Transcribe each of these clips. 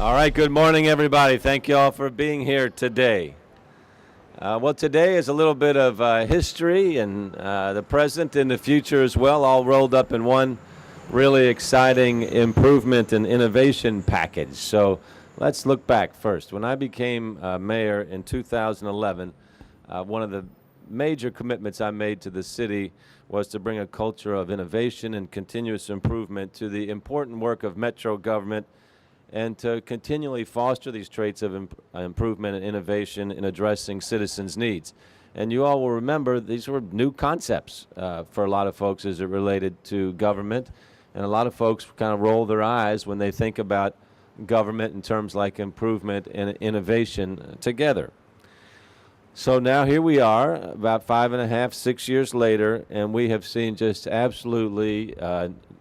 All right, good morning, everybody. Thank you all for being here today. Well, today is a little bit of history and the present and the future as well, all rolled up in one really exciting improvement and innovation package. So let's look back first. When I became mayor in 2011, one of the major commitments I made to the city was to bring a culture of innovation and continuous improvement to the important work of metro government and to continually foster these traits of improvement and innovation in addressing citizens' needs. And you all will remember these were new concepts for a lot of folks as it related to government, and a lot of folks kind of roll their eyes when they think about government in terms like improvement and innovation together. So now here we are, about 5.5, 6 years later, and we have seen just absolutely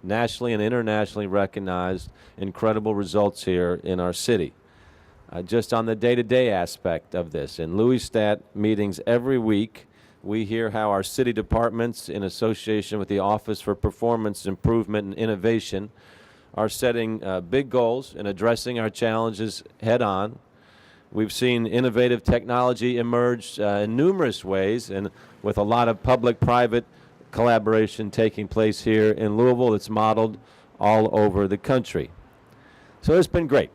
nationally and internationally recognized incredible results here in our city. Just on the day-to-day aspect of this, in LouieStat meetings every week, we hear how our city departments, in association with the Office for Performance Improvement and Innovation, are setting big goals and addressing our challenges head-on. We've seen innovative technology emerge in numerous ways, and with a lot of public-private collaboration taking place here in Louisville. It's modeled all over the country. So it's been great.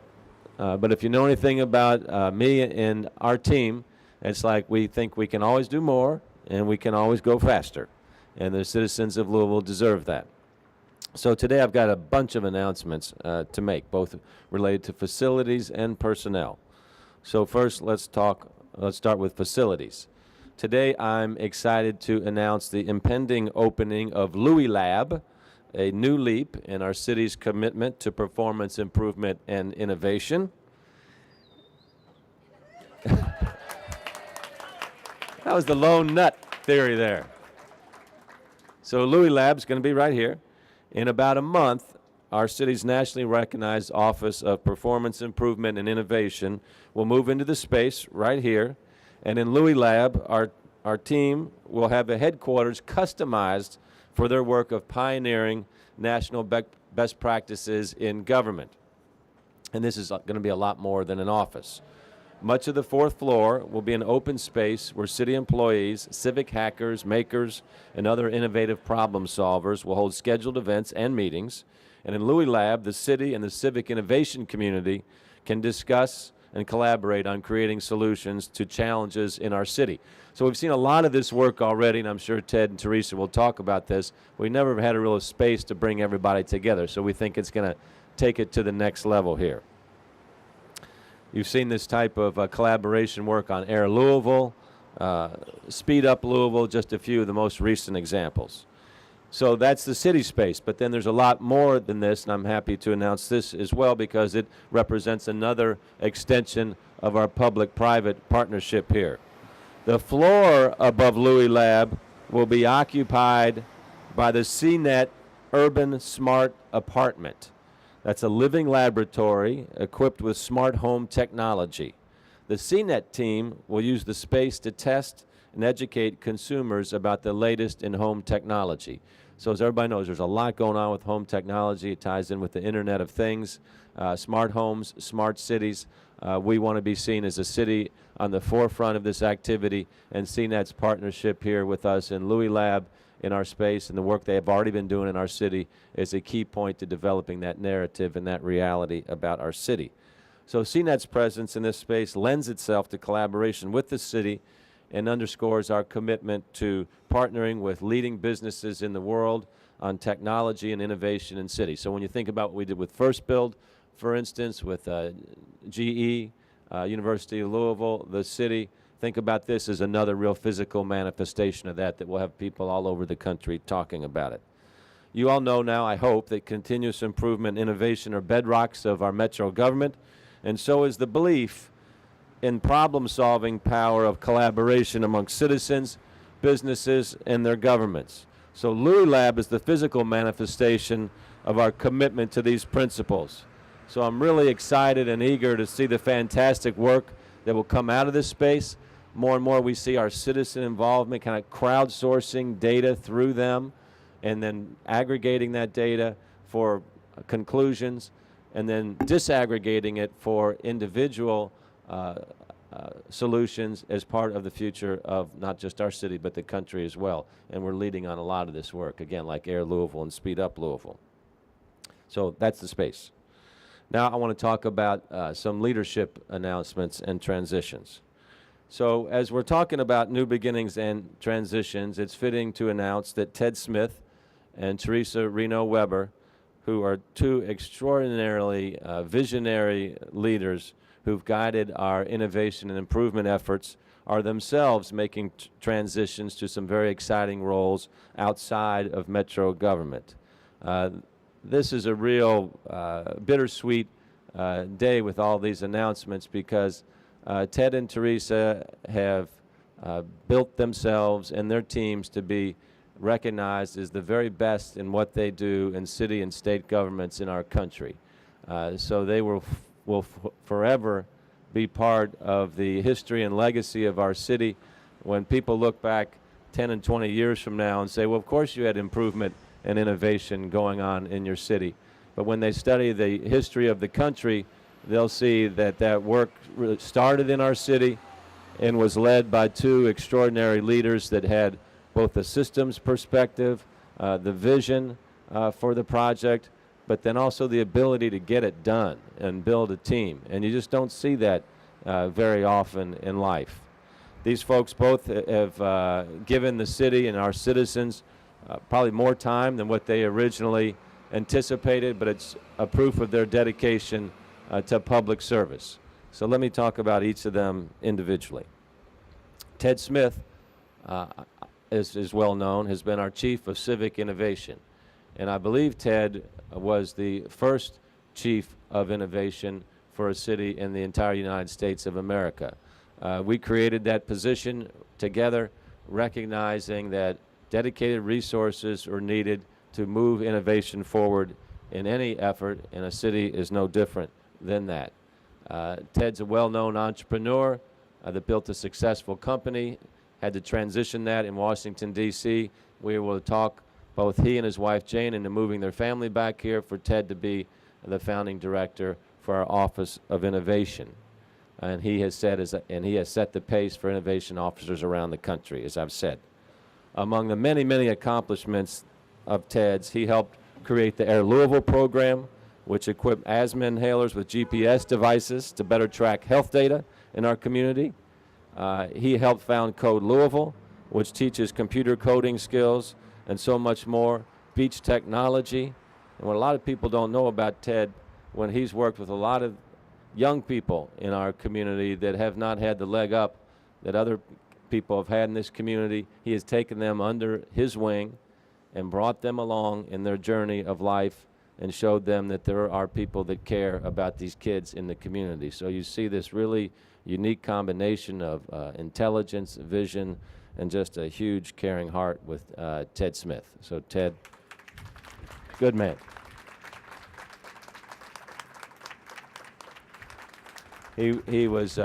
But if you know anything about me and our team, it's like we think we can always do more and we can always go faster. And the citizens of Louisville deserve that. So today I've got a bunch of announcements to make, both related to facilities and personnel. So first, let's start with facilities. Today, I'm excited to announce the impending opening of LouieLab, a new leap in our city's commitment to performance improvement and innovation. That was the lone nut theory there. So LouieLab is going to be right here. In about a month, our city's nationally recognized Office of Performance Improvement and Innovation will move into the space right here. And in LouieLab, our team will have a headquarters customized for their work of pioneering national best practices in government. And this is going to be a lot more than an office. Much of the fourth floor will be an open space where city employees, civic hackers, makers, and other innovative problem solvers will hold scheduled events and meetings. And in LouieLab, the city and the civic innovation community can discuss and collaborate on creating solutions to challenges in our city. So we've seen a lot of this work already, and I'm sure Ted and Teresa will talk about this. We never had a real space to bring everybody together, so we think it's going to take it to the next level here. You've seen this type of collaboration work on Air Louisville, Speed Up Louisville, just a few of the most recent examples. So that's the city space, but then there's a lot more than this, and I'm happy to announce this as well because it represents another extension of our public-private partnership here. The floor above LouieLab will be occupied by the CNET Urban Smart Apartment. That's a living laboratory equipped with smart home technology. The CNET team will use the space to test and educate consumers about the latest in home technology. So as everybody knows, there's a lot going on with home technology. It ties in with the Internet of Things, smart homes, smart cities. We want to be seen as a city on the forefront of this activity, and CNET's partnership here with us in LouieLab in our space and the work they have already been doing in our city is a key point to developing that narrative and that reality about our city. So CNET's presence in this space lends itself to collaboration with the city and underscores our commitment to partnering with leading businesses in the world on technology and innovation in cities. So when you think about what we did with First Build, for instance, with GE, University of Louisville, the city, think about this as another real physical manifestation of that will have people all over the country talking about it. You all know now, I hope, that continuous improvement and innovation are bedrocks of our metro government, and so is the belief in problem-solving power of collaboration among citizens, businesses, and their governments. So LouieLab is the physical manifestation of our commitment to these principles. So I'm really excited and eager to see the fantastic work that will come out of this space. More and more we see our citizen involvement, kind of crowdsourcing data through them and then aggregating that data for conclusions and then disaggregating it for individual solutions as part of the future of not just our city, but the country as well. And we're leading on a lot of this work, again, like Air Louisville and Speed Up Louisville. So that's the space. Now I want to talk about some leadership announcements and transitions. So as we're talking about new beginnings and transitions, it's fitting to announce that Ted Smith and Teresa Reno Weber, who are two extraordinarily visionary leaders who've guided our innovation and improvement efforts, are themselves making transitions to some very exciting roles outside of metro government. This is a real bittersweet day with all these announcements, because Ted and Teresa have built themselves and their teams to be recognized as the very best in what they do in city and state governments in our country. So they will forever be part of the history and legacy of our city. When people look back 10 and 20 years from now and say, well, of course you had improvement and innovation going on in your city. But when they study the history of the country, they'll see that that work started in our city and was led by two extraordinary leaders that had both the systems perspective, the vision for the project, but then also the ability to get it done and build a team. And you just don't see that very often in life. These folks both have given the city and our citizens probably more time than what they originally anticipated, but it's a proof of their dedication to public service. So let me talk about each of them individually. Ted Smith, as is well known, has been our Chief of Civic Innovation. And I believe Ted was the first Chief of Innovation for a city in the entire United States of America. We created that position together, recognizing that dedicated resources are needed to move innovation forward in any effort, and a city is no different than that. Ted's a well-known entrepreneur that built a successful company, had to transition that in Washington, D.C. We were able to talk both he and his wife Jane into moving their family back here for Ted to be the founding director for our Office of Innovation. And he has set the pace for innovation officers around the country, as I've said. Among the many, many accomplishments of Ted's, he helped create the Air Louisville program, which equipped asthma inhalers with GPS devices to better track health data in our community. He helped found Code Louisville, which teaches computer coding skills and so much more, beach technology. And what a lot of people don't know about Ted, when he's worked with a lot of young people in our community that have not had the leg up that other people have had in this community, he has taken them under his wing and brought them along in their journey of life and showed them that there are people that care about these kids in the community. So you see this really unique combination of intelligence, vision, and just a huge caring heart with Ted Smith. So Ted, good man. He was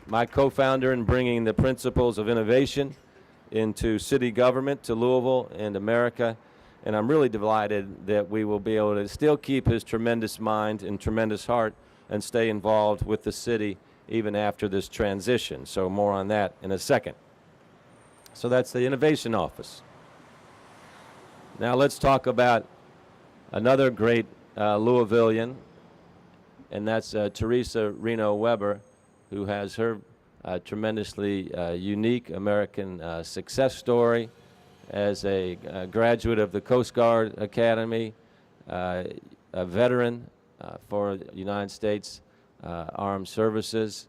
my co-founder in bringing the principles of innovation into city government to Louisville and America, and I'm really delighted that we will be able to still keep his tremendous mind and tremendous heart and stay involved with the city even after this transition. So more on that in a second. So that's the Innovation Office. Now let's talk about another great Louisvillian, and that's Teresa Reno Weber, who has her tremendously unique American success story as a graduate of the Coast Guard Academy, a veteran for the United States Armed Services,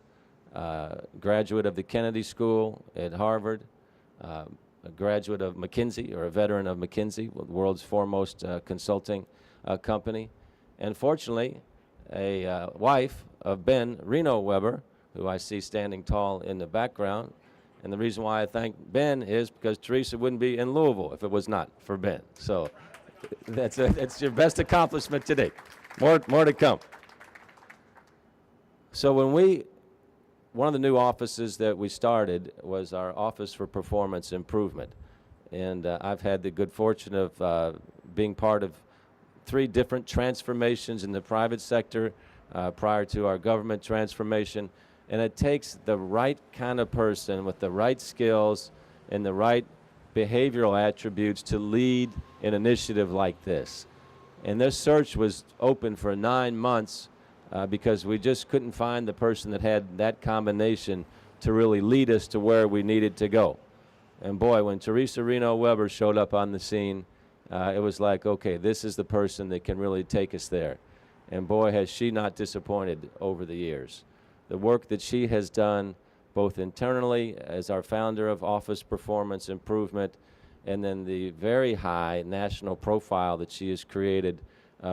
graduate of the Kennedy School at Harvard, a graduate of McKinsey, or a veteran of McKinsey, the world's foremost consulting company, and fortunately a wife of Ben Reno Weber, who I see standing tall in the background. And the reason why I thank Ben is because Teresa wouldn't be in Louisville if it was not for Ben. So that's your best accomplishment today. More to come. So one of the new offices that we started was our Office for Performance Improvement. And I've had the good fortune of being part of three different transformations in the private sector prior to our government transformation. And it takes the right kind of person with the right skills and the right behavioral attributes to lead an initiative like this. And this search was open for 9 months because we just couldn't find the person that had that combination to really lead us to where we needed to go. And boy, when Teresa Reno Weber showed up on the scene, it was like, okay, this is the person that can really take us there. And boy, has she not disappointed over the years. The work that she has done, both internally as our founder of Office Performance Improvement, and then the very high national profile that she has created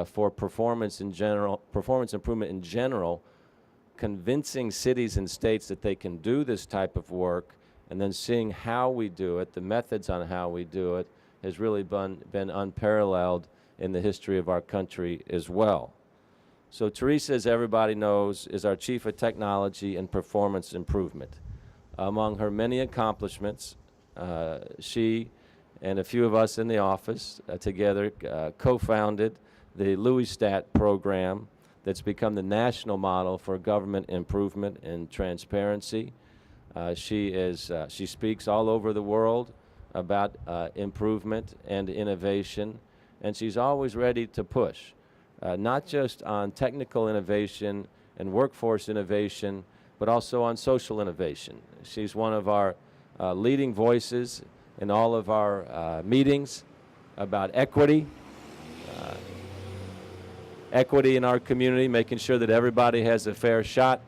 for performance improvement in general, convincing cities and states that they can do this type of work, and then seeing how we do it, the methods on how we do it, has really been unparalleled in the history of our country as well. So Teresa, as everybody knows, is our Chief of Technology and Performance Improvement. Among her many accomplishments, she and a few of us in the office together co-founded the LouieStat program that's become the national model for government improvement and transparency. She speaks all over the world about improvement and innovation, and she's always ready to push. Not just on technical innovation and workforce innovation, but also on social innovation. She's one of our leading voices in all of our meetings about equity, equity in our community, making sure that everybody has a fair shot,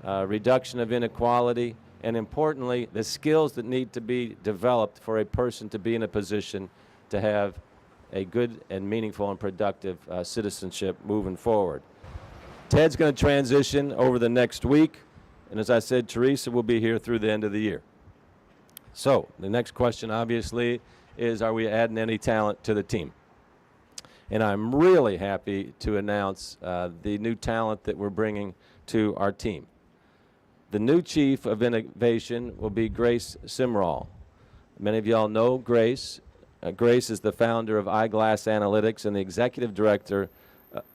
reduction of inequality, and importantly, the skills that need to be developed for a person to be in a position to have a good and meaningful and productive citizenship moving forward. Ted's going to transition over the next week, and as I said, Teresa will be here through the end of the year. So the next question, obviously, is are we adding any talent to the team? And I'm really happy to announce the new talent that we're bringing to our team. The new Chief of Innovation will be Grace Simrall. Many of y'all know Grace. Grace is the founder of Eyeglass Analytics and the Executive Director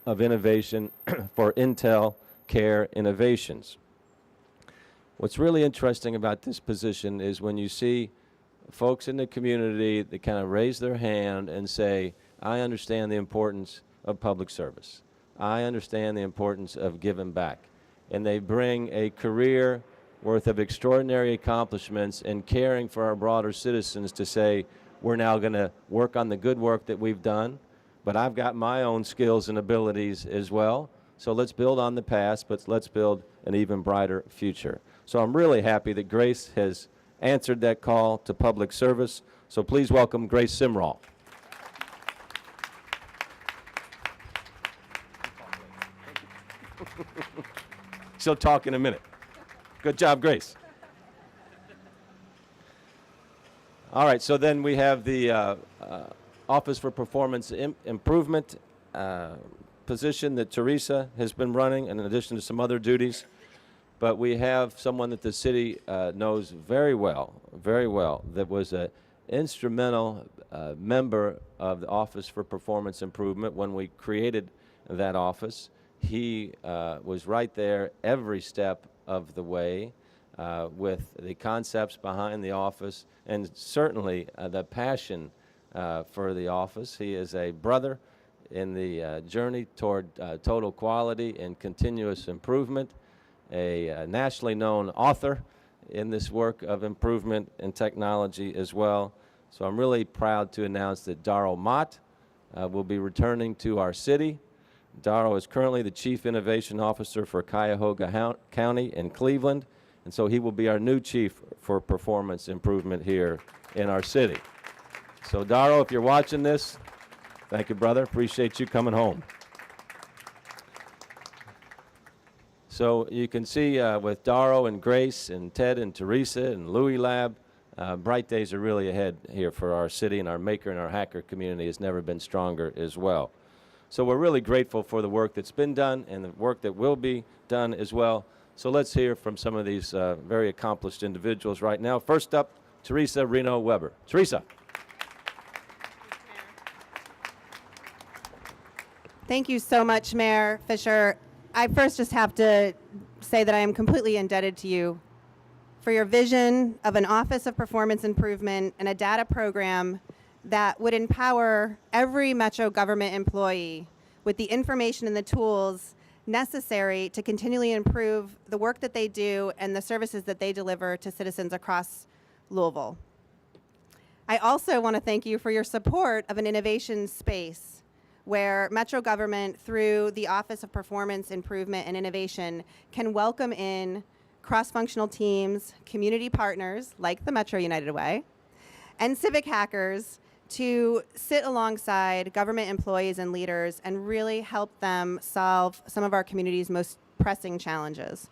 of Innovation for Intel Care Innovations. What's really interesting about this position is when you see folks in the community that kind of raise their hand and say, I understand the importance of public service. I understand the importance of giving back. And they bring a career worth of extraordinary accomplishments and caring for our broader citizens to say, we're now going to work on the good work that we've done, but I've got my own skills and abilities as well. So let's build on the past, but let's build an even brighter future. So I'm really happy that Grace has answered that call to public service. So please welcome Grace Simrall. She'll talk in a minute. Good job, Grace. All right, so then we have the Office for Performance Improvement position that Teresa has been running, in addition to some other duties. But we have someone that the city knows very well, that was an instrumental member of the Office for Performance Improvement when we created that office. He was right there every step of the way with the concepts behind the office and certainly the passion for the office. He is a brother in the journey toward total quality and continuous improvement, a nationally known author in this work of improvement and technology as well. So I'm really proud to announce that Darrell Mott will be returning to our city. Darrell is currently the Chief Innovation Officer for Cuyahoga County in Cleveland, and so he will be our new Chief for Performance Improvement here in our city. So Darrell, if you're watching this, thank you, brother. Appreciate you coming home. So you can see with Darrell and Grace and Ted and Teresa and LouieLab, bright days are really ahead here for our city, and our maker and our hacker community has never been stronger as well. So we're really grateful for the work that's been done and the work that will be done as well. So let's hear from some of these very accomplished individuals right now. First up, Teresa Reno Weber. Teresa. Thank you so much, Mayor Fischer. I first just have to say that I am completely indebted to you for your vision of an Office of Performance Improvement and a data program that would empower every Metro government employee with the information and the tools necessary to continually improve the work that they do and the services that they deliver to citizens across Louisville. I also want to thank you for your support of an innovation space where Metro government, through the Office of Performance Improvement and Innovation, can welcome in cross-functional teams, community partners like the Metro United Way, and civic hackers to sit alongside government employees and leaders and really help them solve some of our community's most pressing challenges.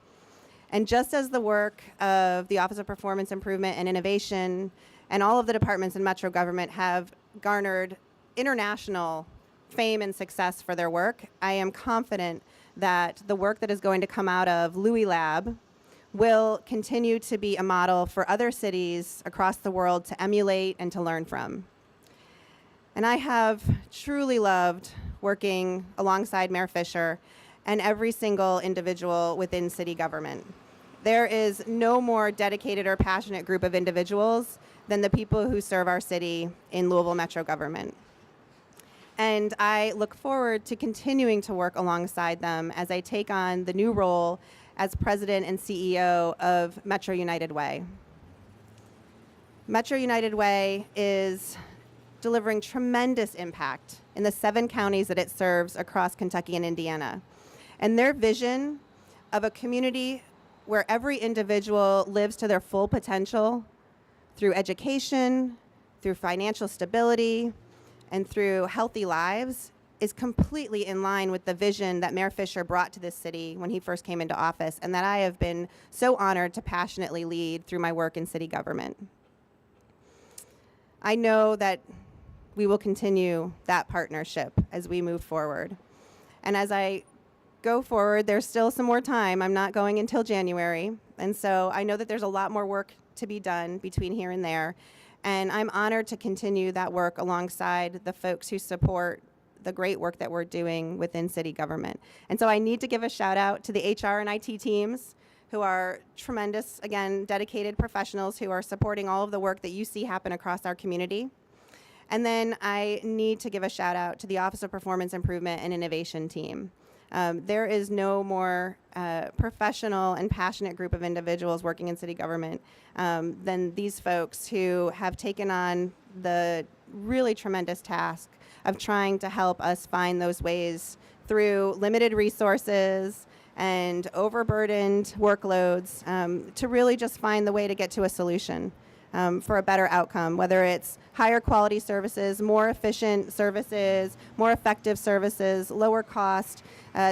And just as the work of the Office of Performance Improvement and Innovation and all of the departments in Metro government have garnered international fame and success for their work, I am confident that the work that is going to come out of LouieLab will continue to be a model for other cities across the world to emulate and to learn from. And I have truly loved working alongside Mayor Fischer and every single individual within city government. There is no more dedicated or passionate group of individuals than the people who serve our city in Louisville Metro government. And I look forward to continuing to work alongside them as I take on the new role as President and CEO of Metro United Way. Metro United Way is delivering tremendous impact in the 7 counties that it serves across Kentucky and Indiana. And their vision of a community where every individual lives to their full potential through education, through financial stability, and through healthy lives is completely in line with the vision that Mayor Fischer brought to this city when he first came into office, and that I have been so honored to passionately lead through my work in city government. I know that we will continue that partnership as we move forward. And as I go forward, there's still some more time. I'm not going until January, and so I know that there's a lot more work to be done between here and there. And I'm honored to continue that work alongside the folks who support the great work that we're doing within city government. And so I need to give a shout out to the HR and IT teams who are tremendous, again, dedicated professionals who are supporting all of the work that you see happen across our community. And then I need to give a shout out to the Office of Performance Improvement and Innovation team. There is no more professional and passionate group of individuals working in city government than these folks who have taken on the really tremendous task of trying to help us find those ways through limited resources and overburdened workloads to really just find the way to get to a solution for a better outcome, whether it's higher quality services, more efficient services, more effective services, lower cost.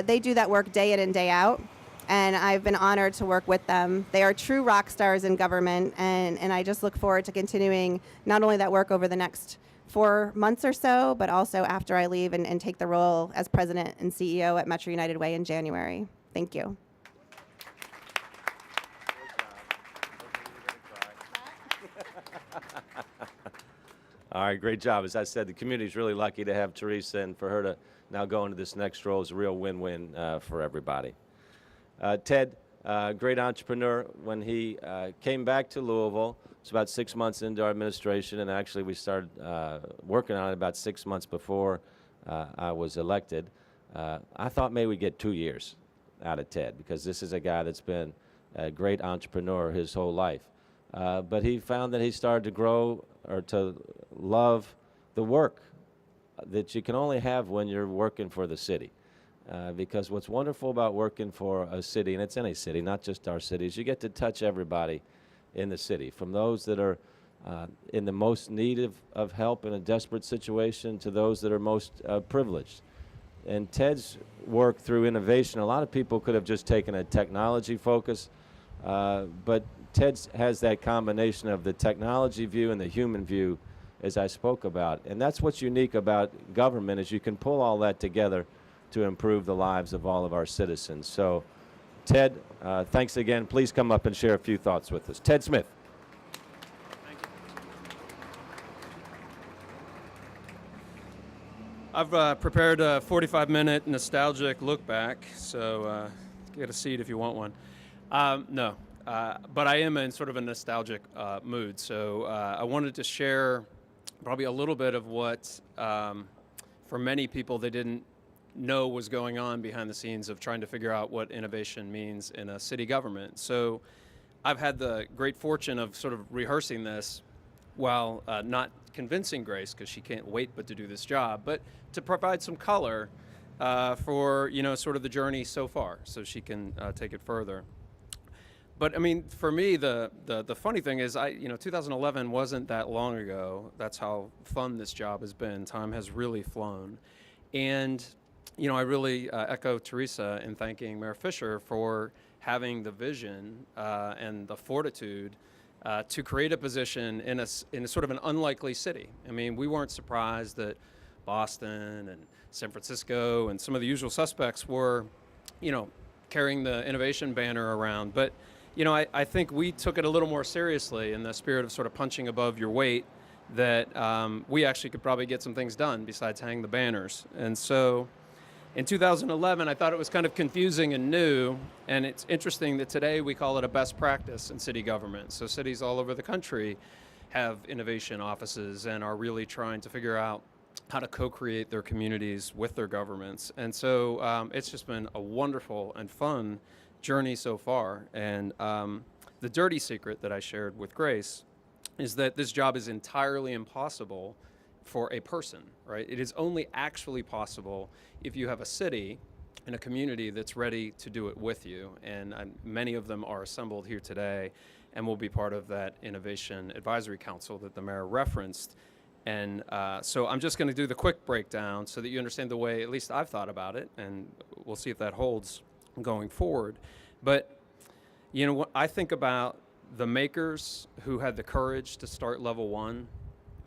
They do that work day in and day out, and I've been honored to work with them. They are true rock stars in government, and I just look forward to continuing not only that work over the next 4 months or so, but also after I leave and take the role as President and CEO at Metro United Way in January. Thank you. All right, great job. As I said, the community's really lucky to have Teresa, and for her to now go into this next role is a real win-win for everybody. Ted, great entrepreneur. When he came back to Louisville, it was about 6 months into our administration, and actually we started working on it about 6 months before I was elected. I thought maybe we'd get 2 years out of Ted, because this is a guy that's been a great entrepreneur his whole life. But he found that he started to grow or to love the work that you can only have when you're working for the city. Because what's wonderful about working for a city, and it's any city, not just our city, is you get to touch everybody in the city, from those that are in the most need of help in a desperate situation to those that are most privileged. And Ted's work through innovation, a lot of people could have just taken a technology focus, but Ted has that combination of the technology view and the human view, as I spoke about. And that's what's unique about government, is you can pull all that together to improve the lives of all of our citizens. So, Ted, thanks again. Please come up and share a few thoughts with us. Ted Smith. Thank I've prepared a 45-minute nostalgic look back, so get a seat if you want one. No, but I am in sort of a nostalgic mood, so I wanted to share probably a little bit of what, for many people, they didn't know was going on behind the scenes of trying to figure out what innovation means in a city government. So I've had the great fortune of sort of rehearsing this while not convincing Grace, because she can't wait but to do this job, but to provide some color for, sort of the journey so far, so she can take it further. But I mean, for me, the funny thing is, 2011 wasn't that long ago. That's how fun this job has been. Time has really flown. And, I really echo Teresa in thanking Mayor Fischer for having the vision and the fortitude to create a position in a sort of an unlikely city. I mean, we weren't surprised that Boston and San Francisco and some of the usual suspects were, carrying the innovation banner around. But, I think we took it a little more seriously in the spirit of sort of punching above your weight, that we actually could probably get some things done besides hang the banners. And so in 2011, I thought it was kind of confusing and new, and it's interesting that today we call it a best practice in city government. So cities all over the country have innovation offices and are really trying to figure out how to co-create their communities with their governments. And so it's just been a wonderful and fun journey so far. And the dirty secret that I shared with Grace is that this job is entirely impossible for a person, right? It is only actually possible if you have a city and a community that's ready to do it with you. And many of them are assembled here today and will be part of that Innovation Advisory Council that the mayor referenced. And so I'm just going to do the quick breakdown so that you understand the way at least I've thought about it, and we'll see if that holds going forward. But, I think about the makers who had the courage to start Level 1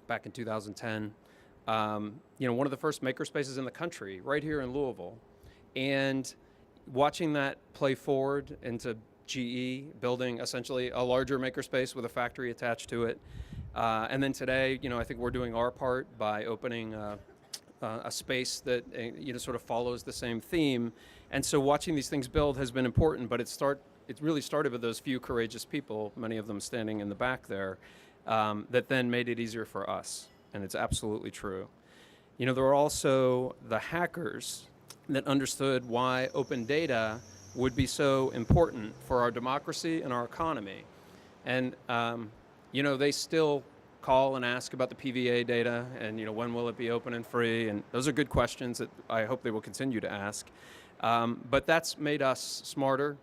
back in 2010. One of the first maker spaces in the country, right here in Louisville. And watching that play forward into GE, building essentially a larger makerspace with a factory attached to it. And then today, I think we're doing our part by opening a space that sort of follows the same theme. And so watching these things build has been important, but it really started with those few courageous people, many of them standing in the back there, that then made it easier for us. And it's absolutely true. There were also the hackers that understood why open data would be so important for our democracy and our economy. And, they still call and ask about the PVA data and, when will it be open and free? And those are good questions that I hope they will continue to ask. But that's made us smarter.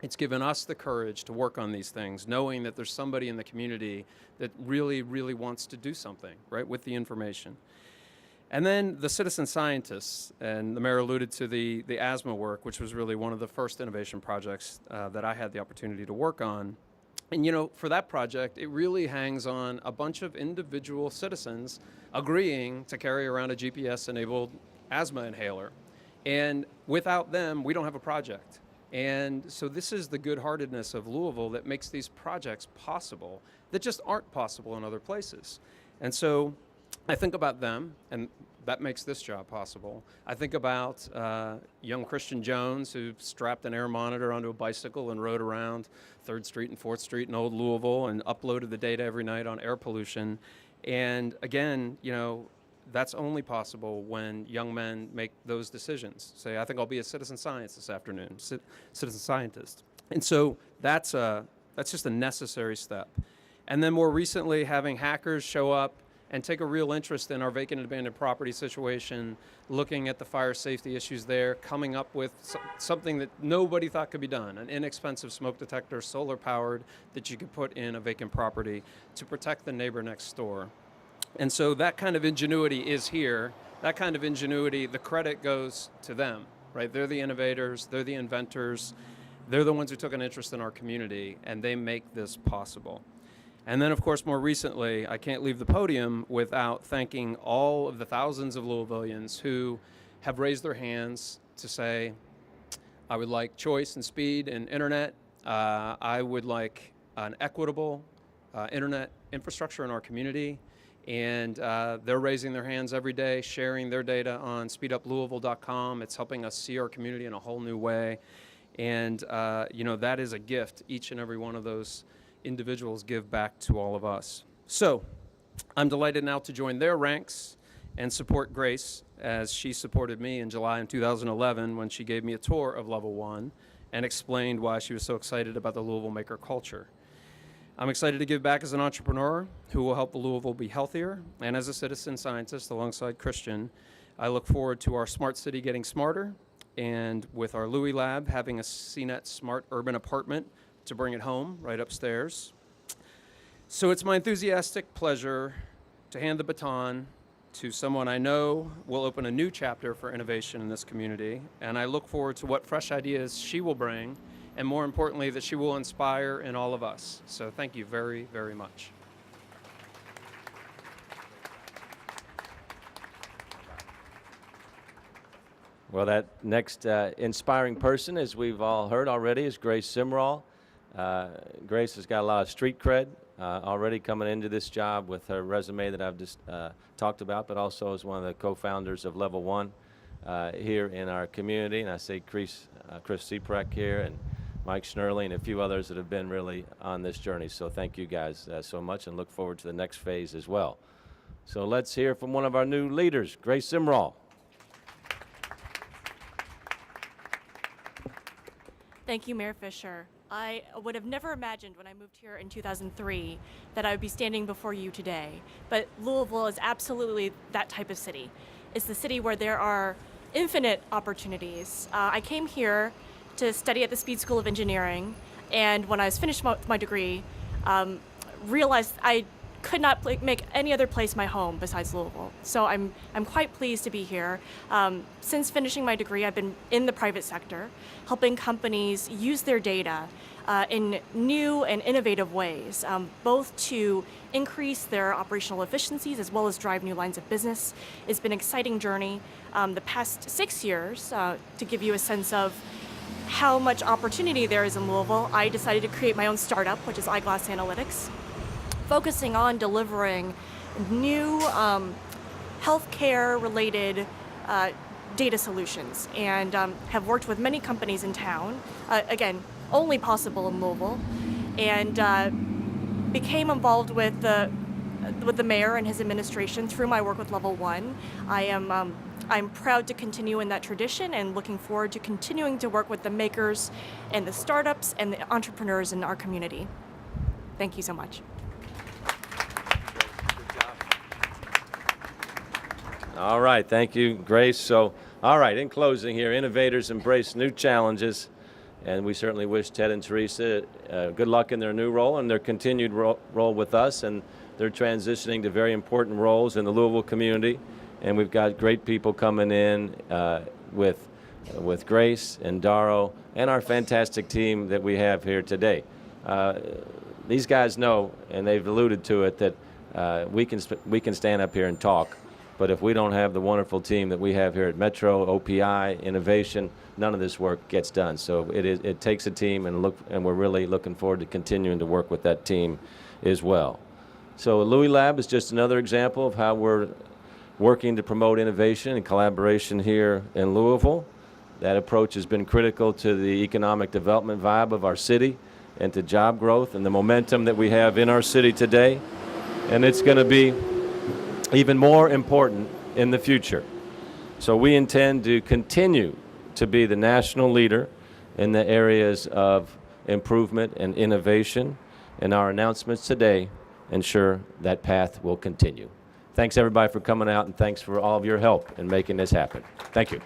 It's given us the courage to work on these things, knowing that there's somebody in the community that really, really wants to do something, right, with the information. And then the citizen scientists, and the mayor alluded to the asthma work, which was really one of the first innovation projects that I had the opportunity to work on. And, for that project, it really hangs on a bunch of individual citizens agreeing to carry around a GPS-enabled asthma inhaler. And without them, we don't have a project. And so this is the good-heartedness of Louisville that makes these projects possible that just aren't possible in other places. And so I think about them, and that makes this job possible. I think about young Christian Jones, who strapped an air monitor onto a bicycle and rode around 3rd Street and 4th Street in Old Louisville and uploaded the data every night on air pollution. And again, that's only possible when young men make those decisions. Say, I think I'll be a citizen science this afternoon, citizen scientist. And so that's just a necessary step. And then more recently, having hackers show up and take a real interest in our vacant and abandoned property situation, looking at the fire safety issues there, coming up with something that nobody thought could be done, an inexpensive smoke detector, solar powered, that you could put in a vacant property to protect the neighbor next door. And so that kind of ingenuity is here. That kind of ingenuity, the credit goes to them, right? They're the innovators, they're the inventors, they're the ones who took an interest in our community, and they make this possible. And then, of course, more recently, I can't leave the podium without thanking all of the thousands of Louisvillians who have raised their hands to say, I would like choice and speed in internet. I would like an equitable internet infrastructure in our community. And they're raising their hands every day, sharing their data on speeduplouisville.com. It's helping us see our community in a whole new way. And, that is a gift. Each and every one of those individuals give back to all of us. So I'm delighted now to join their ranks and support Grace as she supported me in July in 2011 when she gave me a tour of Level 1 and explained why she was so excited about the Louisville maker culture. I'm excited to give back as an entrepreneur who will help Louisville be healthier, and as a citizen scientist alongside Christian, I look forward to our smart city getting smarter, and with our LouieLab having a CNET smart urban apartment to bring it home right upstairs. So it's my enthusiastic pleasure to hand the baton to someone I know will open a new chapter for innovation in this community, and I look forward to what fresh ideas she will bring, and more importantly, that she will inspire in all of us. So thank you very, very much. Well, that next inspiring person, as we've all heard already, is Grace Simrall. Grace has got a lot of street cred already coming into this job with her resume that I've just talked about, but also as one of the co-founders of Level 1 here in our community. And I see Chris Seprek here and Mike Schnurley and a few others that have been really on this journey. So thank you guys so much, and look forward to the next phase as well. So let's hear from one of our new leaders, Grace Simrall. Thank you, Mayor Fischer. I would have never imagined when I moved here in 2003 that I would be standing before you today. But Louisville is absolutely that type of city. It's the city where there are infinite opportunities. I came here to study at the Speed School of Engineering, and when I was finished with my degree, realized I could not make any other place my home besides Louisville. So I'm quite pleased to be here. Since finishing my degree, I've been in the private sector, helping companies use their data in new and innovative ways, both to increase their operational efficiencies as well as drive new lines of business. It's been an exciting journey. The past 6 years, to give you a sense of how much opportunity there is in Louisville, I decided to create my own startup, which is Eyeglass Analytics, focusing on delivering new healthcare-related data solutions, and have worked with many companies in town, again, only possible in Louisville, and became involved with the mayor and his administration through my work with Level 1. I'm proud to continue in that tradition and looking forward to continuing to work with the makers and the startups and the entrepreneurs in our community. Thank you so much. All right, thank you, Grace. So, all right, in closing here, innovators embrace new challenges, and we certainly wish Ted and Teresa good luck in their new role and their continued role with us, and they're transitioning to very important roles in the Louisville community, and we've got great people coming in with Grace and Daro and our fantastic team that we have here today. These guys know, and they've alluded to it, that we can stand up here and talk, but if we don't have the wonderful team that we have here at Metro, OPI, Innovation, none of this work gets done. So it takes a team, and we're really looking forward to continuing to work with that team as well. So LouieLab is just another example of how we're working to promote innovation and collaboration here in Louisville. That approach has been critical to the economic development vibe of our city and to job growth and the momentum that we have in our city today. And it's going to be even more important in the future. So we intend to continue to be the national leader in the areas of improvement and innovation, and our announcements today ensure that path will continue. Thanks everybody for coming out, and thanks for all of your help in making this happen. Thank you.